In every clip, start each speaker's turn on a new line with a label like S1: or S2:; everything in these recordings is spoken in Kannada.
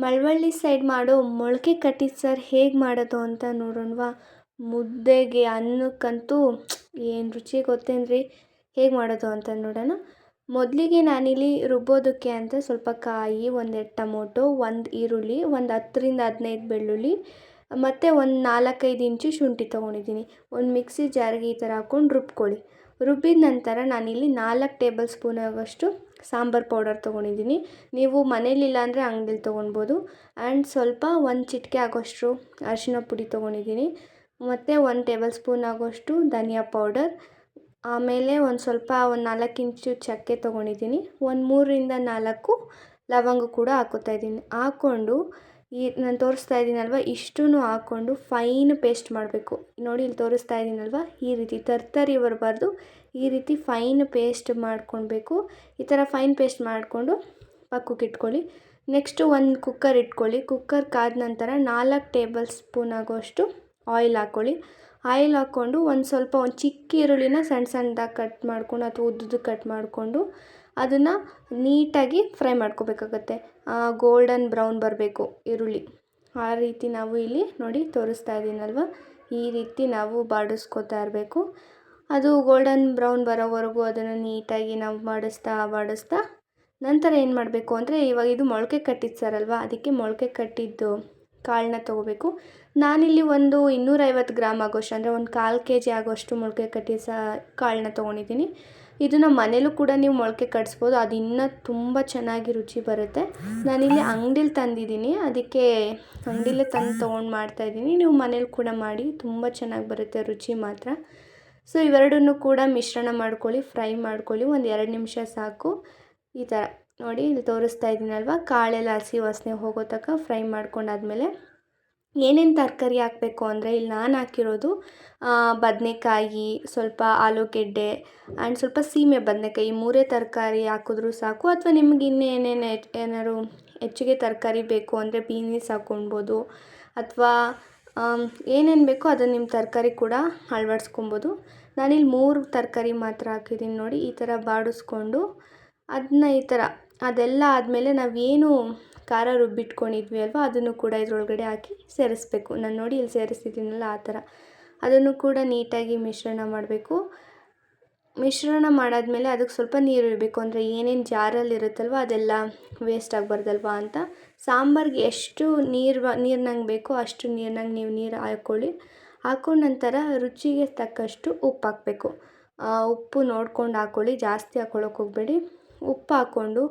S1: ಮಳವಳ್ಳಿ ಸೈಡ್ ಮಾಡೋ ಮೊಳಕೆ ಕಟ್ಟಿದ ಸಾರು ಹೇಗೆ ಮಾಡೋದು ಅಂತ ನೋಡೋಣವಾ. ಮುದ್ದೆಗೆ ಅನ್ನಕ್ಕಂತೂ ಏನು ರುಚಿ ಗೊತ್ತೇನ್ರಿ. ಹೇಗೆ ಮಾಡೋದು ಅಂತ ನೋಡೋಣ. ಮೊದಲಿಗೆ ನಾನಿಲ್ಲಿ ರುಬ್ಬೋದಕ್ಕೆ ಅಂತ ಸ್ವಲ್ಪ ಕಾಯಿ, ಒಂದೆರಡು ಟೊಮೊಟೊ, ಒಂದು ಈರುಳ್ಳಿ, ಒಂದು 10ರಿಂದ 15 ಬೆಳ್ಳುಳ್ಳಿ ಮತ್ತು ಒಂದು 4-5 ಇಂಚು ಶುಂಠಿ ತೊಗೊಂಡಿದ್ದೀನಿ. ಒಂದು ಮಿಕ್ಸಿ ಜಾರಿಗೆ ಈ ಥರ ಹಾಕ್ಕೊಂಡು ರುಬ್ಕೊಳ್ಳಿ. ರುಬ್ಬಿದ ನಂತರ ನಾನಿಲ್ಲಿ 4 ಟೇಬಲ್ ಸ್ಪೂನ್ ಆಗೋಷ್ಟು ಸಾಂಬಾರು ಪೌಡರ್ ತೊಗೊಂಡಿದ್ದೀನಿ. ನೀವು ಮನೇಲಿಲ್ಲ ಅಂದರೆ ಅಂಗಡಿಲಿ ತೊಗೊಳ್ಬೋದು. ಆ್ಯಂಡ್ ಸ್ವಲ್ಪ ಒಂದು ಚಿಟಿಕೆ ಆಗೋಷ್ಟು ಅರಿಶಿನ ಪುಡಿ ತೊಗೊಂಡಿದ್ದೀನಿ. ಮತ್ತು 1 ಟೇಬಲ್ ಸ್ಪೂನ್ ಆಗೋಷ್ಟು ಧನಿಯಾ ಪೌಡರ್, ಆಮೇಲೆ ಒಂದು 4 ಇಂಚು ಚಕ್ಕೆ ತೊಗೊಂಡಿದ್ದೀನಿ. ಒಂದು 3ರಿಂದ 4 ಲವಂಗ ಕೂಡ ಹಾಕ್ಕೊತಾಯಿದ್ದೀನಿ. ಹಾಕ್ಕೊಂಡು ನಾನು ತೋರಿಸ್ತಾ ಇದ್ದೀನಲ್ವ, ಇಷ್ಟೂ ಹಾಕ್ಕೊಂಡು ಫೈನ್ ಪೇಸ್ಟ್ ಮಾಡಬೇಕು. ನೋಡಿ ಇಲ್ಲಿ ತೋರಿಸ್ತಾ ಇದ್ದೀನಲ್ವ, ಈ ರೀತಿ ತರ್ತರಿ ಬರಬಾರ್ದು, ಈ ರೀತಿ ಫೈನ್ ಪೇಸ್ಟ್ ಮಾಡ್ಕೊಳ್ಬೇಕು. ಈ ಥರ ಫೈನ್ ಪೇಸ್ಟ್ ಮಾಡಿಕೊಂಡು ಪಕ್ಕಕ್ಕೆ ಇಟ್ಕೊಳ್ಳಿ. ನೆಕ್ಸ್ಟು ಒಂದು ಕುಕ್ಕರ್ ಇಟ್ಕೊಳ್ಳಿ. ಕುಕ್ಕರ್ ಕಾದ ನಂತರ 4 ಟೇಬಲ್ ಸ್ಪೂನ್ ಆಗೋಷ್ಟು ಆಯಿಲ್ ಹಾಕ್ಕೊಳ್ಳಿ. ಆಯಿಲ್ ಹಾಕ್ಕೊಂಡು ಒಂದು ಚಿಕ್ಕ ಈರುಳ್ಳಿನ ಸಣ್ಣ ಸಣ್ಣದಾಗಿ ಕಟ್ ಮಾಡ್ಕೊಂಡು ಅಥವಾ ಉದ್ದುದ್ದು ಕಟ್ ಮಾಡಿಕೊಂಡು ಅದನ್ನು ನೀಟಾಗಿ ಫ್ರೈ ಮಾಡ್ಕೋಬೇಕಾಗತ್ತೆ. ಗೋಲ್ಡನ್ ಬ್ರೌನ್ ಬರಬೇಕು ಈರುಳ್ಳಿ. ಆ ರೀತಿ ನಾವು ಇಲ್ಲಿ ನೋಡಿ ತೋರಿಸ್ತಾ ಇದ್ದೀನಲ್ವ, ಈ ರೀತಿ ನಾವು ಬಾಡಿಸ್ಕೊತಾ ಇರಬೇಕು. ಅದು ಗೋಲ್ಡನ್ ಬ್ರೌನ್ ಬರೋವರೆಗೂ ಅದನ್ನು ನೀಟಾಗಿ ನಾವು ಬಾಡಿಸ್ತಾ ನಂತರ ಏನು ಮಾಡಬೇಕು ಅಂದರೆ, ಇವಾಗ ಇದು ಮೊಳಕೆ ಕಟ್ಟಿದ ಸಾರಲ್ವ, ಅದಕ್ಕೆ ಮೊಳಕೆ ಕಟ್ಟಿದ್ದು ಕಾಳನ್ನ ತೊಗೋಬೇಕು. ನಾನಿಲ್ಲಿ ಒಂದು 250 ಗ್ರಾಮ್ ಆಗೋಷ್ಟು, ಅಂದರೆ ಒಂದು 1/4 kg ಆಗೋಷ್ಟು ಮೊಳಕೆ ಕಟ್ಟಿದ ಕಾಳನ್ನ ತೊಗೊಂಡಿದ್ದೀನಿ. ಇದನ್ನು ಮನೇಲೂ ಕೂಡ ನೀವು ಮೊಳಕೆ ಕಟ್ಟಿಸ್ಬೋದು, ಅದು ಇನ್ನೂ ತುಂಬ ಚೆನ್ನಾಗಿ ರುಚಿ ಬರುತ್ತೆ. ನಾನಿಲ್ಲಿ ಅಂಗಡಿಲಿ ತಂದಿದ್ದೀನಿ, ಅದಕ್ಕೆ ಅಂಗಡಿಲೇ ತೊಗೊಂಡು ಮಾಡ್ತಾಯಿದ್ದೀನಿ. ನೀವು ಮನೇಲಿ ಕೂಡ ಮಾಡಿ, ತುಂಬ ಚೆನ್ನಾಗಿ ಬರುತ್ತೆ ರುಚಿ ಮಾತ್ರ. ಸೊ ಇವೆರಡನ್ನೂ ಕೂಡ ಮಿಶ್ರಣ ಮಾಡ್ಕೊಳ್ಳಿ, ಫ್ರೈ ಮಾಡ್ಕೊಳ್ಳಿ. ಒಂದು 2 ನಿಮಿಷ ಸಾಕು. ಈ ಥರ ನೋಡಿ ಇಲ್ಲಿ ತೋರಿಸ್ತಾ ಇದ್ದೀನಲ್ವ, ಕಾಳೆಲ್ಲ ಹಸಿ ವಾಸನೆ ಹೋಗೋ ತನಕ ಫ್ರೈ ಮಾಡ್ಕೊಂಡಾದ್ಮೇಲೆ ಏನೇನು ತರಕಾರಿ ಹಾಕಬೇಕು ಅಂದರೆ, ಇಲ್ಲಿ ನಾನು ಹಾಕಿರೋದು ಬದನೆಕಾಯಿ, ಸ್ವಲ್ಪ ಆಲೂಗೆಡ್ಡೆ ಆ್ಯಂಡ್ ಸ್ವಲ್ಪ ಸೀಮೆ ಬದನೆಕಾಯಿ, 3 ತರಕಾರಿ ಹಾಕಿದ್ರೂ ಸಾಕು. ಅಥವಾ ನಿಮ್ಗೆ ಇನ್ನೇನೇನು ಏನಾದ್ರು ಹೆಚ್ಚಿಗೆ ತರಕಾರಿ ಬೇಕು ಅಂದರೆ ಬೀನ್ಸ್ ಹಾಕ್ಕೊಳ್ಬೋದು, ಅಥವಾ ಏನೇನು ಬೇಕೋ ಅದನ್ನು ನಿಮ್ಮ ತರಕಾರಿ ಕೂಡ ಅಳವಡಿಸ್ಕೊಬೋದು. ನಾನಿಲ್ಲಿ 3 ತರಕಾರಿ ಮಾತ್ರ ಹಾಕಿದ್ದೀನಿ. ನೋಡಿ ಈ ಥರ ಬಾಡಿಸ್ಕೊಂಡು ಅದನ್ನ ಈ ಥರ ಅದೆಲ್ಲ ಆದಮೇಲೆ ನಾವೇನು ಖಾರ ರುಬ್ಬಿಟ್ಕೊಂಡಿದ್ವಿ ಅಲ್ವ, ಅದನ್ನು ಕೂಡ ಇದರೊಳಗಡೆ ಹಾಕಿ ಸೇರಿಸ್ಬೇಕು. ನಾನು ನೋಡಿ ಇಲ್ಲಿ ಸೇರಿಸಿದ್ದೀನಲ್ಲ ಆ ಥರ ಅದನ್ನು ಕೂಡ ನೀಟಾಗಿ ಮಿಶ್ರಣ ಮಾಡಬೇಕು. ಮಿಶ್ರಣ ಮಾಡಾದ್ಮೇಲೆ ಅದಕ್ಕೆ ಸ್ವಲ್ಪ ನೀರು ಇರಬೇಕು, ಅಂದರೆ ಏನೇನು ಜಾರಲ್ಲಿ ಇರುತ್ತಲ್ವ ಅದೆಲ್ಲ ವೇಸ್ಟ್ ಆಗಬಾರ್ದಲ್ವ ಅಂತ. ಸಾಂಬಾರಿಗೆ ಎಷ್ಟು ನೀರಿನಂಗೆ ಬೇಕೋ ಅಷ್ಟು ನೀರಿನಂಗೆ ನೀವು ನೀರು ಹಾಕ್ಕೊಂಡ ನಂತರ ರುಚಿಗೆ ತಕ್ಕಷ್ಟು ಉಪ್ಪು ಹಾಕಬೇಕು. ಉಪ್ಪು ನೋಡ್ಕೊಂಡು ಹಾಕ್ಕೊಳ್ಳಿ, ಜಾಸ್ತಿ ಹಾಕ್ಕೊಳ್ಳೋಕೆ ಹೋಗಬೇಡಿ. ಉಪ್ಪು ಹಾಕ್ಕೊಂಡು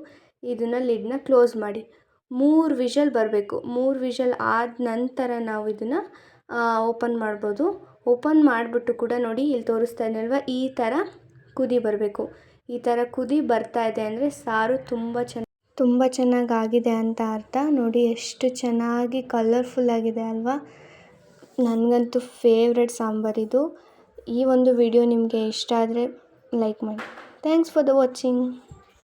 S1: ಇದನ್ನು ಲಿಡ್ನ ಕ್ಲೋಸ್ ಮಾಡಿ 3 ವಿಷಲ್ ಬರಬೇಕು. 3 ವಿಷಲ್ ಆದ ನಂತರ ನಾವು ಇದನ್ನು ಓಪನ್ ಮಾಡ್ಬೋದು. ಓಪನ್ ಮಾಡಿಬಿಟ್ಟು ಕೂಡ ನೋಡಿ ಇಲ್ಲಿ ತೋರಿಸ್ತಾ ಇದ್ದೀನಲ್ವ, ಈ ಥರ ಕುದಿ ಬರಬೇಕು. ಈ ಥರ ಕುದಿ ಬರ್ತಾ ಇದೆ ಅಂದರೆ ಸಾರು ತುಂಬ ಚೆನ್ನಾಗಾಗಿದೆ ಅಂತ ಅರ್ಥ. ನೋಡಿ ಎಷ್ಟು ಚೆನ್ನಾಗಿ ಕಲರ್ಫುಲ್ ಆಗಿದೆ ಅಲ್ವಾ. ನನಗಂತೂ ಫೇವ್ರೆಟ್ ಸಾಂಬಾರಿದು. ಈ ಒಂದು ವಿಡಿಯೋ ನಿಮಗೆ ಇಷ್ಟ ಆದರೆ ಲೈಕ್ ಮಾಡಿ. Thanks for the watching.